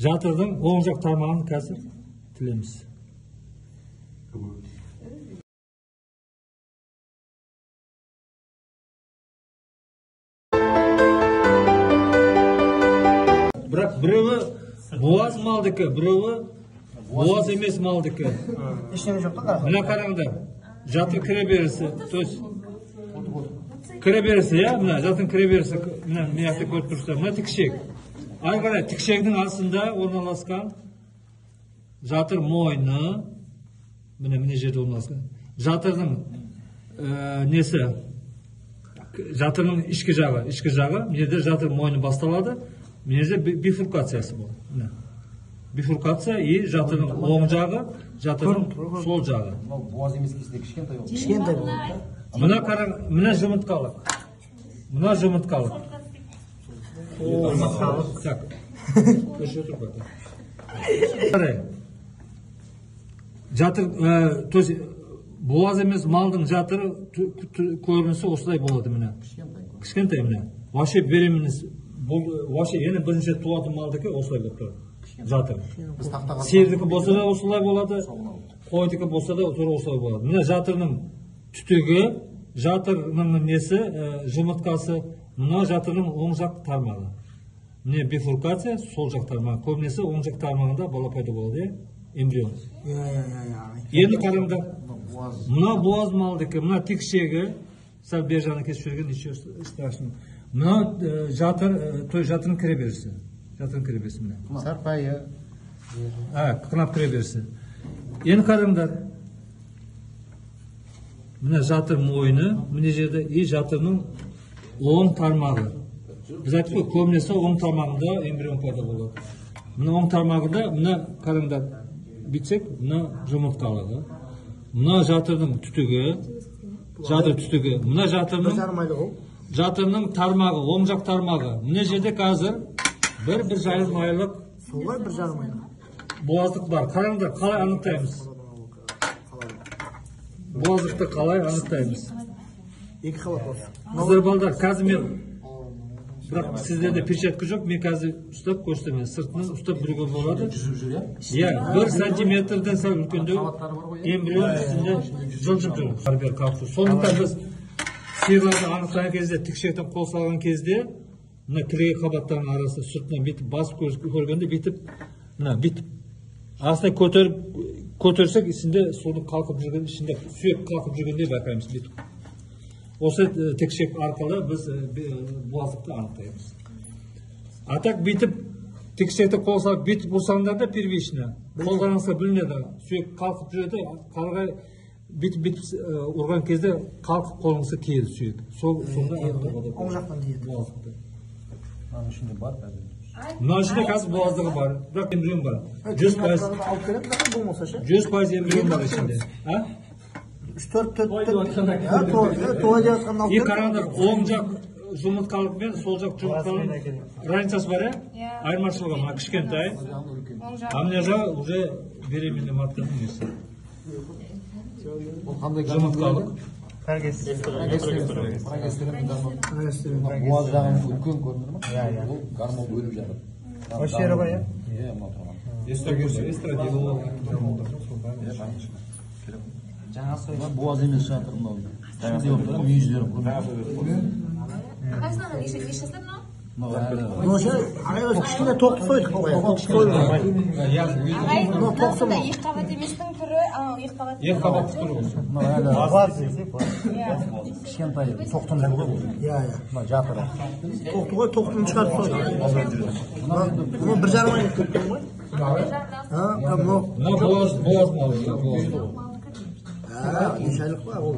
жатырдың оң жақ тармағын қазір тілеміз. Бірақ біреуі буаз малдікі, біреуі буаз емес малдікі. Мына қараңдар, жатыр кіре берісі, то есть кіре берісі, мына жатыр кіре берісі, мына мияқты көріп тұрсыздар, мына тікшек. Ай қарай, тікшегдің астында орналасқан жатыр мойны, міне жерде орналасқан. Жатырдың несі, жатырның ішкі жағы, міне жатыр мойны басталады, міне бифуркациясы болды. Бифуркация и жатырның оң жағы, жатырның сол жағы. Буаз емес кезінде кішкентай болды. Кішкентай болды. Мына қараң, мына жұмыртқалық. Мына жұмыртқалық. Так. Жатыр, то есть буаз емес малдың жатыры көрінісі осылай болады міне. Кішкентай міне. Вообще беременность, вообще ең бірінші туатын малдікі осылай болып тұрады. Жатыр. Сиырдікі болса да осылай болады, қойдікі болса да осылай болады. Міне жатырның түтігі, жатырның несі, жұмыртқасы, мына жатырның оң жақ тармағы. Міне бифуркация, сол жақ тармағы. Көбінесе оң жақ тармағында бала пайда болады, эмбрион. Енді қараңдар, мына буаз малдікі, мына тікшегі, сәл бер жағына кесіп жүрген, ничего страшного. Мына жатырның кіре берісі. Жатырың кіре берсін міне. Сарпайы. Қынап кіре берсін. Енді қараңдар. Міне жатыр мойны, міне жерде и жатырның оң тармағы. Біз айтып қой, көбінесе оң тармағында эмбрион пайда болады. Мына оң тармағында, міне қараңдар, бітсек, мына жұмыртқалығы. Мына жатырның түтігі, жатыр түтігі. Мына жатырның тармағы, оң жақ тармағы. Міне жерде қазір бір жарым айлық буаздық бар. Қараңдар, қалай анықтаймыз? Буаздықты қалай анықтаймыз? Екі қабат болсын. Қыздар балдар, қазір мен, бірақ сіздерде перчатка жоқ, мен қазір ұстап көрсетемін. Сыртынан ұстап біруге болады. Иә, 1 сантиметрден сәл үлкендеу эмбрион үстінде жылжып жүр. Сондықтан біз сиырларды анықтаған кезде, тікшектен қол салған кезде, мына кілеге қабаттардың арасы сыртынан бетіп басып көргенде бетіп, мына бетіп астына көтерсек ішінде соны қалқып жүрген, ішінде сүйек қалқып жүргенде байқаймыз бетіп. Осы тікшек арқылы біз буаздықты анықтаймыз. А так бетіп тікшекті қол салып бетіп ұрсаңдар да первично, қолдарыңызға білінеді, сүйек қалқып жүреді, қарғай бетіп ұрған кезде қалқып қолыңызға тиеді сүйек. Сонда оң жақтан тиеді. Мына ішінде бар қазір. Мына ішінде қазір буаздығы бар, бірақ эмбрион бар. 100% эмбрион бар ішінде. 3-4 И қараңдар, оң жақ жұмыртқалық пен сол жақ жұмыртқаның разницасы бар, айырмашылығы мына кішкентай. А мына жағы уже беременный матканың несі. Жұмыртқалық. Буаз жағын үлкен көрінір ма? Ол гормон бөліп жатыр. Осы жері бар, Буаз емес жатыр мынау. Шындай болып тұр, мүйіздері кішкене тоқты сойдық қой. Aslında ilk kavat emesinin türü, ilk kavat. İlk kavat türü olsun. Кішкентай тоқтың жағы ғой бұл. Мына жатыр. Тоқты ғой, тоқтың шығарып сойдық. Бұны 1,5 айлық көптен ғой. Мына буаз малы. 3 айлық ба ол.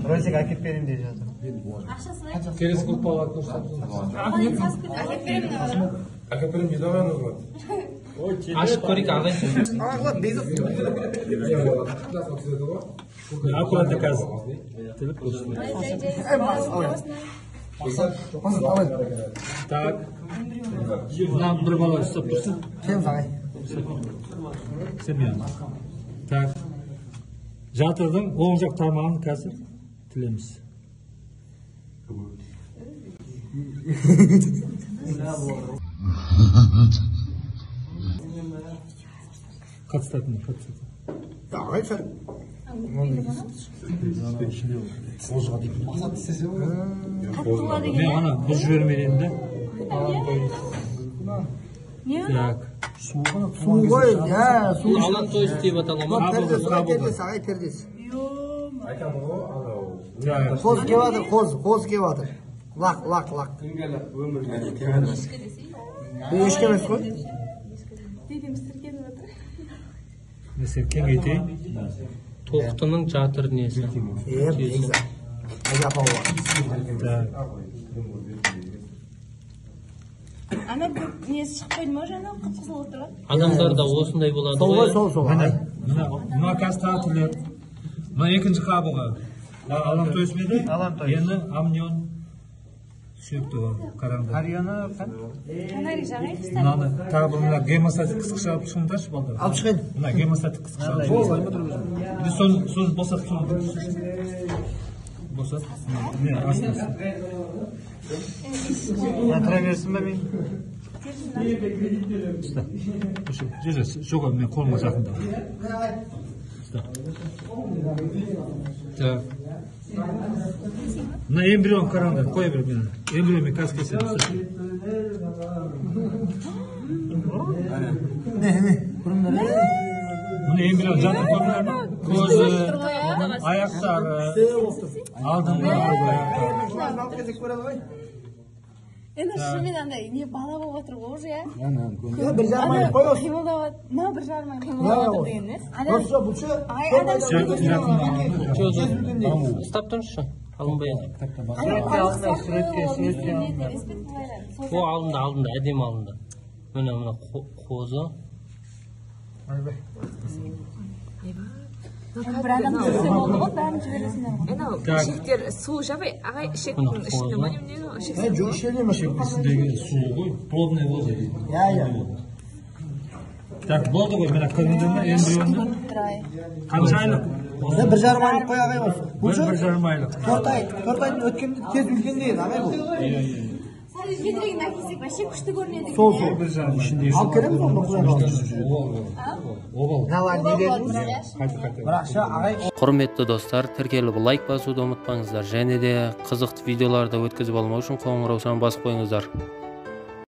Ройсик әкеп берем деп жатыр. Келесі көп бала көрсетіп. Әкеп берем дейді ғой. Ашып көрейік ағай. Аккуратно қазір. Тіліп көрсетіп. Так. Мына бір бала ұстап тұрсын. Кем сағай. Семен. Так. Жатырдың оң жақ тармағын қазір тілеміз. Қатыстатын. Ағай сәл. Мен ана бұз жібермейден де. Так. Су ғой, су. Алан тойыз деп аталама. Ағай тердес. Так. Қоз кеватыр, қоз кеватыр. Лақ. Ешке емес қой. Дедем сіркеніп отыр. Mesela kengeyteyim. Тоқтының жатыр несі. Егза. Айапа ола. Ана бір несі шығып қойды ма жаңа қып-қызыл отырған? Адамдарда осындай болады Сол ғой. ғой, сол. Мына қазір татылер. Мына екінші қабығы. Алан төсмеді. Енді амнион сүйекті бар. Қараңдар. Канарий жағай қыстар. Мынаны тағы бір мына гемостатик қысқыша алып шығыңдаршы балдар. Алып шығайын. Мына гемостатик қысқыша алып шығыңдар. Bir söz bosat sonra. Bosat. Ne aslında. Yatıra versin be ben. İşte. Şu çok ben koluma yakında. İşte. Так. На эмбрион каранда қоя бер мені. Эмбрионмен қазір кесеміз. Bunu embrion жатыр көрдіңдер ме? Көзі, аяқтары, алдыңғы аяқтары. Енді шынымен андай не бала болып отыр ғой уже, иә? Бір жарым айлық қой осы. Қимылдап мына бір жарым айлық қимылдап отыр деген емес. Бұл ше. Ай, адам Ұстап тұрыңызшы. Алынбай еді. О, алынды, әдем алынды. Мына қозы. бір адам түссе болды ғой, бәрін жібересіңдер ғой. Анау ішектер су жабай, ағай ішектің ішінде ма немене ішек Жоқ, ішелі ме? Ішіндегі су ғой, плодный воздух. Я. Так, болды ғой, мына көрдіңдер ме эмбрионды? Қанша айлық? Бір жарым айлық қой ағай осы. Бұл ше? Bir жарым айлық. 4 айдың өткенде тез үлкен дейді ағай бұл. Үлкенірегін әкелсек вообще күшті көрінеді. Сол. Bir жарым ішінде. Алып келеміз онда құдай қаласа. Овал. Бірақ ше ағай Құрметті достар, тіркеліп лайк басуды ұмытпаңыздар. Және де қызықты видеоларды өткізіп алмау үшін қоңырау санын басып қойыңыздар.